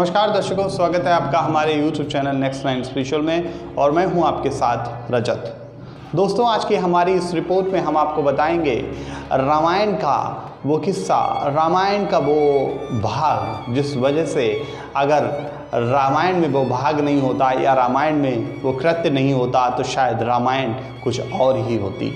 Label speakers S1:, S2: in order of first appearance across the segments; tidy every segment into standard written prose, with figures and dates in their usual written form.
S1: नमस्कार दर्शकों, स्वागत है आपका हमारे YouTube channel next line spiritual में और मैं हूं आपके साथ रजत। दोस्तों, आज की हमारी इस रिपोर्ट में हम आपको बताएंगे रामायण का वो किस्सा, रामायण का वो भाग जिस वजह से अगर रामायण में वो भाग नहीं होता या रामायण में वो कृत्य नहीं होता तो शायद रामायण कुछ और ही होती।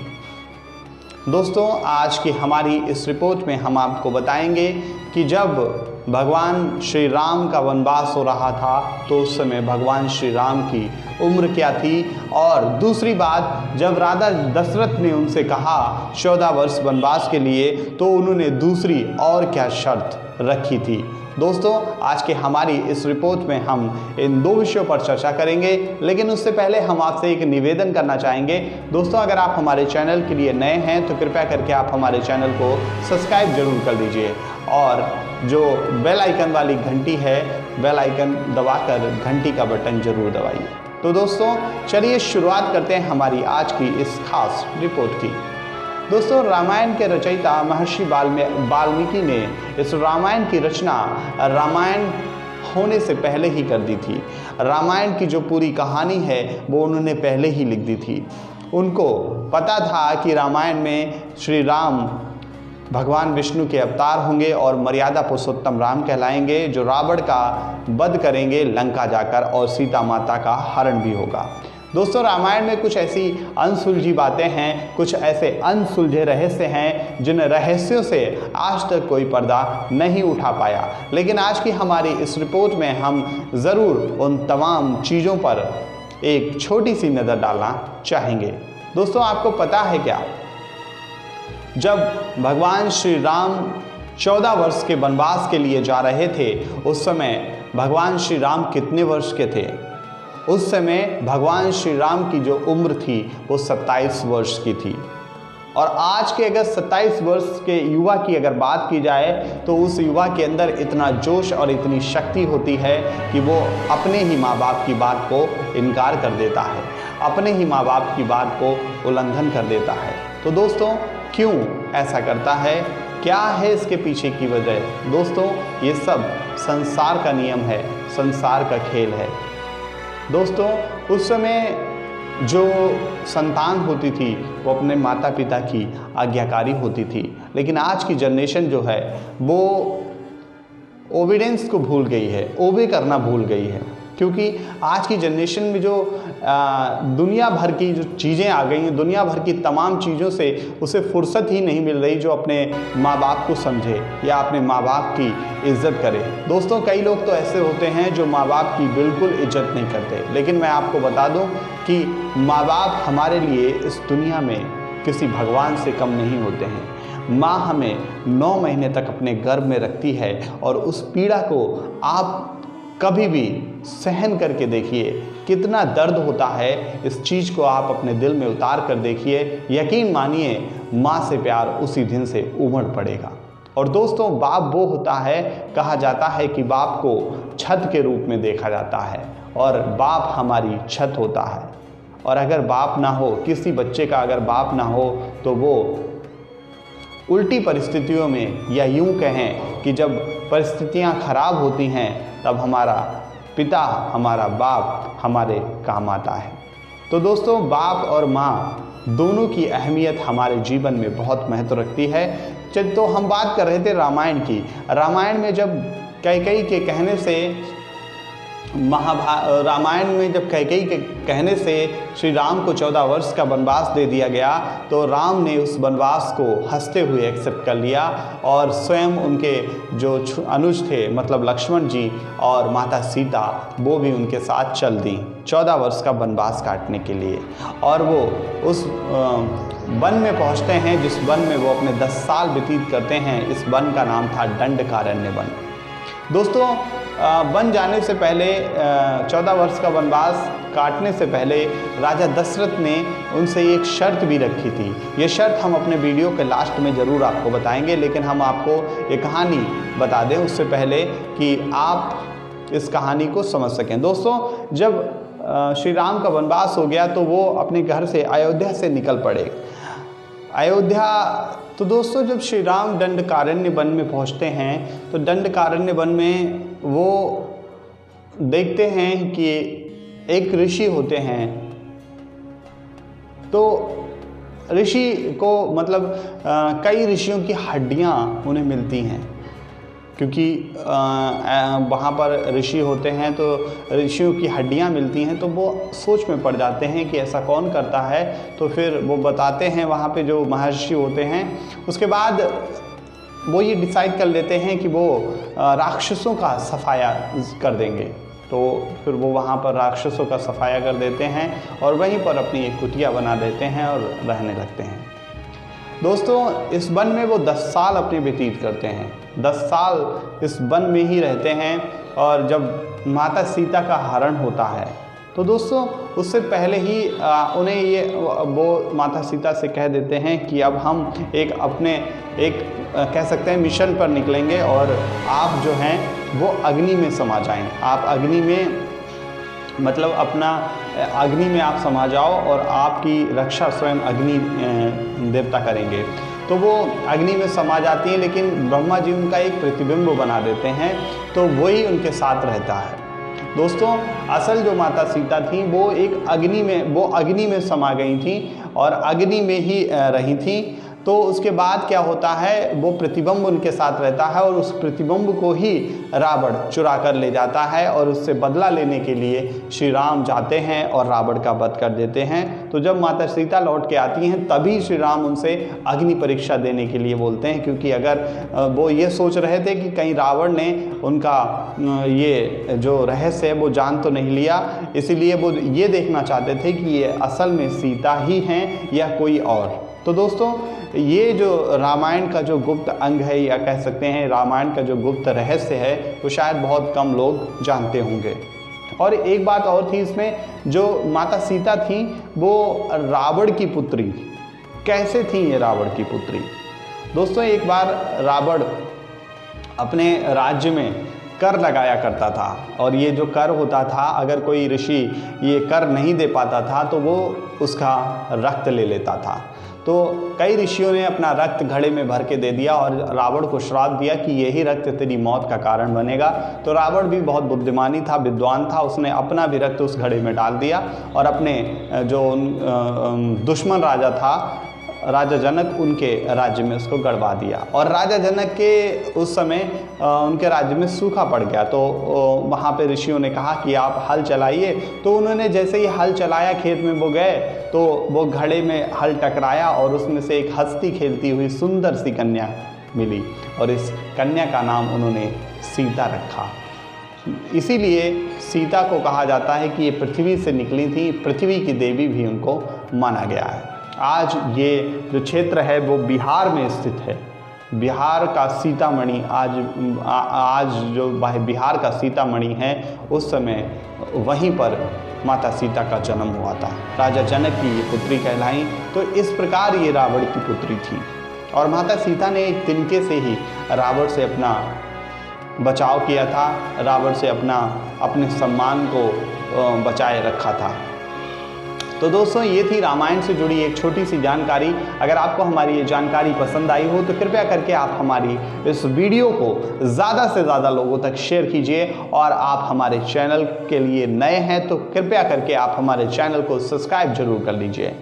S1: दोस्तों, आज की हमारी इस रिपोर्ट में हम आपको बताएंगे कि जब भगवान श्री राम का वनवास हो रहा था तो उस समय भगवान श्री राम की उम्र क्या थी, और दूसरी बात, जब राजा दशरथ ने उनसे कहा 14 वर्ष वनवास के लिए तो उन्होंने दूसरी और क्या शर्त रखी थी। दोस्तों, आज के हमारी इस रिपोर्ट में हम इन दो विषयों पर चर्चा करेंगे, लेकिन उससे पहले हम आपसे एक निवेदन करना चाहेंगे। दोस्तों, अगर आप हमारे चैनल के लिए नए हैं तो कृपया करके आप हमारे चैनल को सब्सक्राइब जरूर कर लीजिए और जो बेल आइकन वाली घंटी है, बेल आइकन दबाकर घंटी का बटन जरूर दबाइए। तो दोस्तों, चलिए शुरुआत करते हैं हमारी आज की इस खास रिपोर्ट की। दोस्तों, रामायण के रचयिता महर्षि वाल्मीकि ने इस रामायण की रचना रामायण होने से पहले ही कर दी थी। रामायण की जो पूरी कहानी है वो उन्होंने पहले ही लिख दी थी। उनको पता था कि रामायण में श्री राम भगवान विष्णु के अवतार होंगे और मर्यादा पुरुषोत्तम राम कहलाएंगे, जो रावण का वध करेंगे लंका जाकर, और सीता माता का हरण भी होगा। दोस्तों, रामायण में कुछ ऐसी अनसुलझी बातें हैं, कुछ ऐसे अनसुलझे रहस्य हैं जिन रहस्यों से आज तक कोई पर्दा नहीं उठा पाया। लेकिन आज की हमारी इस रिपोर्ट में हम ज़रूर उन तमाम चीज़ों पर एक छोटी सी नज़र डालना चाहेंगे। दोस्तों, आपको पता है क्या, जब भगवान श्री राम 14 वर्ष के वनवास के लिए जा रहे थे उस समय भगवान श्री राम कितने वर्ष के थे? उस समय भगवान श्री राम की जो उम्र थी वो 27 वर्ष की थी। और आज के अगर 27 वर्ष के युवा की अगर बात की जाए तो उस युवा के अंदर इतना जोश और इतनी शक्ति होती है कि वो अपने ही माँ बाप की बात को इनकार कर देता है, अपने ही माँ बाप की बात को उल्लंघन कर देता है। तो दोस्तों, क्यों ऐसा करता है? क्या है इसके पीछे की वजह? दोस्तों, ये सब संसार का नियम है, संसार का खेल है। दोस्तों, उस समय जो संतान होती थी वो अपने माता पिता की आज्ञाकारी होती थी, लेकिन आज की जनरेशन जो है वो ओबीडियंस को भूल गई है, ओबे करना भूल गई है। क्योंकि आज की जनरेशन में जो दुनिया भर की जो चीज़ें आ गई हैं, दुनिया भर की तमाम चीज़ों से उसे फुर्सत ही नहीं मिल रही जो अपने माँ बाप को समझे या अपने माँ बाप की इज्जत करे। दोस्तों, कई लोग तो ऐसे होते हैं जो माँ बाप की बिल्कुल इज्जत नहीं करते, लेकिन मैं आपको बता दूं कि माँ बाप हमारे लिए इस दुनिया में किसी भगवान से कम नहीं होते हैं। माँ हमें 9 महीने तक अपने गर्भ में रखती है और उस पीड़ा को आप कभी भी सहन करके देखिए, कितना दर्द होता है, इस चीज़ को आप अपने दिल में उतार कर देखिए। यकीन मानिए, माँ से प्यार उसी दिन से उमड़ पड़ेगा। और दोस्तों, बाप वो होता है, कहा जाता है कि बाप को छत के रूप में देखा जाता है और बाप हमारी छत होता है। और अगर बाप ना हो, किसी बच्चे का अगर बाप ना हो तो वो उल्टी परिस्थितियों में, या यूं कहें कि जब परिस्थितियां खराब होती हैं तब हमारा पिता, हमारा बाप हमारे काम आता है। तो दोस्तों, बाप और माँ दोनों की अहमियत हमारे जीवन में बहुत महत्व रखती है। तो हम बात कर रहे थे रामायण की। रामायण में जब कैकेयी के कहने से रामायण में जब कैकेयी के कहने से श्री राम को 14 वर्ष का वनवास दे दिया गया तो राम ने उस वनवास को हंसते हुए एक्सेप्ट कर लिया और स्वयं उनके जो अनुज थे, मतलब लक्ष्मण जी और माता सीता, वो भी उनके साथ चल दी 14 वर्ष का वनवास काटने के लिए। और वो उस वन में पहुंचते हैं जिस वन में वो अपने 10 साल व्यतीत करते हैं। इस वन का नाम था दंडकारण्य वन। दोस्तों, वन जाने से पहले 14 वर्ष का वनवास काटने से पहले राजा दशरथ ने उनसे एक शर्त भी रखी थी। ये शर्त हम अपने वीडियो के लास्ट में ज़रूर आपको बताएंगे, लेकिन हम आपको एक कहानी बता दें उससे पहले कि आप इस कहानी को समझ सकें। दोस्तों, जब श्री राम का वनवास हो गया तो वो अपने घर से अयोध्या से निकल पड़े। अयोध्या तो दोस्तों, जब श्री राम दंडकारण्य वन में पहुंचते हैं तो दंडकारण्य वन में वो देखते हैं कि एक ऋषि होते हैं, तो ऋषि को मतलब कई ऋषियों की हड्डियां उन्हें मिलती हैं, क्योंकि वहाँ पर ऋषि होते हैं तो ऋषियों की हड्डियाँ मिलती हैं, तो वो सोच में पड़ जाते हैं कि ऐसा कौन करता है। तो फिर वो बताते हैं वहाँ पे जो महर्षि होते हैं, उसके बाद वो ये डिसाइड कर लेते हैं कि वो राक्षसों का सफाया कर देंगे। तो फिर वो वहाँ पर राक्षसों का सफाया कर देते हैं और वहीं पर अपनी एक कुटिया बना देते हैं और रहने लगते हैं। दोस्तों, इस वन में वो 10 साल अपने व्यतीत करते हैं, 10 साल इस वन में ही रहते हैं। और जब माता सीता का हरण होता है तो दोस्तों उससे पहले ही उन्हें ये वो माता सीता से कह देते हैं कि अब हम एक कह सकते हैं मिशन पर निकलेंगे और आप जो हैं वो अग्नि में समा जाएं। आप अग्नि में मतलब अपना अग्नि में आप समा जाओ और आपकी रक्षा स्वयं अग्नि देवता करेंगे। तो वो अग्नि में समा जाती हैं, लेकिन ब्रह्मा जी उनका एक प्रतिबिंब बना देते हैं, तो वही उनके साथ रहता है। दोस्तों, असल जो माता सीता थी वो अग्नि में समा गई थी और अग्नि में ही रही थी। तो उसके बाद क्या होता है, वो प्रतिबिंब उनके साथ रहता है और उस प्रतिबिंब को ही रावण चुरा कर ले जाता है और उससे बदला लेने के लिए श्री राम जाते हैं और रावण का वध कर देते हैं। तो जब माता सीता लौट के आती हैं तभी श्री राम उनसे अग्नि परीक्षा देने के लिए बोलते हैं, क्योंकि अगर वो ये सोच रहे थे कि कहीं रावण ने उनका ये जो रहस्य है वो जान तो नहीं लिया, इसीलिए वो ये देखना चाहते थे कि ये असल में सीता ही हैं या कोई और। तो दोस्तों, ये जो रामायण का जो गुप्त अंग है या कह सकते हैं रामायण का जो गुप्त रहस्य है वो शायद बहुत कम लोग जानते होंगे। और एक बात और थी इसमें, जो माता सीता थी वो रावण की पुत्री। कैसे थी ये रावण की पुत्री? दोस्तों, एक बार रावण अपने राज्य में कर लगाया करता था और ये जो कर होता था, अगर कोई ऋषि ये कर नहीं दे पाता था तो वो उसका रक्त ले लेता था। तो कई ऋषियों ने अपना रक्त घड़े में भर के दे दिया और रावण को श्राप दिया कि यही रक्त तेरी मौत का कारण बनेगा। तो रावण भी बहुत बुद्धिमानी था, विद्वान था, उसने अपना भी रक्त उस घड़े में डाल दिया और अपने जो दुश्मन राजा था, राजा जनक, उनके राज्य में उसको गड़वा दिया। और राजा जनक के उस समय उनके राज्य में सूखा पड़ गया। तो वहाँ पे ऋषियों ने कहा कि आप हल चलाइए। तो उन्होंने जैसे ही हल चलाया, खेत में वो गए तो वो घड़े में हल टकराया और उसमें से एक हंसती खेलती हुई सुंदर सी कन्या मिली और इस कन्या का नाम उन्होंने सीता रखा। इसीलिए सीता को कहा जाता है कि ये पृथ्वी से निकली थी, पृथ्वी की देवी भी उनको माना गया है। आज ये जो क्षेत्र है वो बिहार में स्थित है। बिहार का सीतामढ़ी आज जो बिहार का सीतामढ़ी है, उस समय वहीं पर माता सीता का जन्म हुआ था। राजा जनक की ये पुत्री कहलाई। तो इस प्रकार ये रावण की पुत्री थी और माता सीता ने एक तिनके से ही रावण से अपना बचाव किया था, रावण से अपने सम्मान को बचाए रखा था। तो दोस्तों, ये थी रामायण से जुड़ी एक छोटी सी जानकारी। अगर आपको हमारी ये जानकारी पसंद आई हो तो कृपया करके आप हमारी इस वीडियो को ज़्यादा से ज़्यादा लोगों तक शेयर कीजिए और आप हमारे चैनल के लिए नए हैं तो कृपया करके आप हमारे चैनल को सब्सक्राइब जरूर कर लीजिए।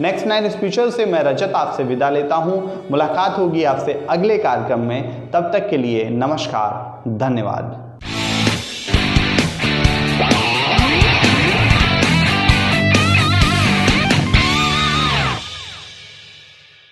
S1: नेक्स्ट 9 स्पेशल से मैं रजत आपसे विदा लेता हूँ। मुलाकात होगी आपसे अगले कार्यक्रम में। तब तक के लिए नमस्कार, धन्यवाद।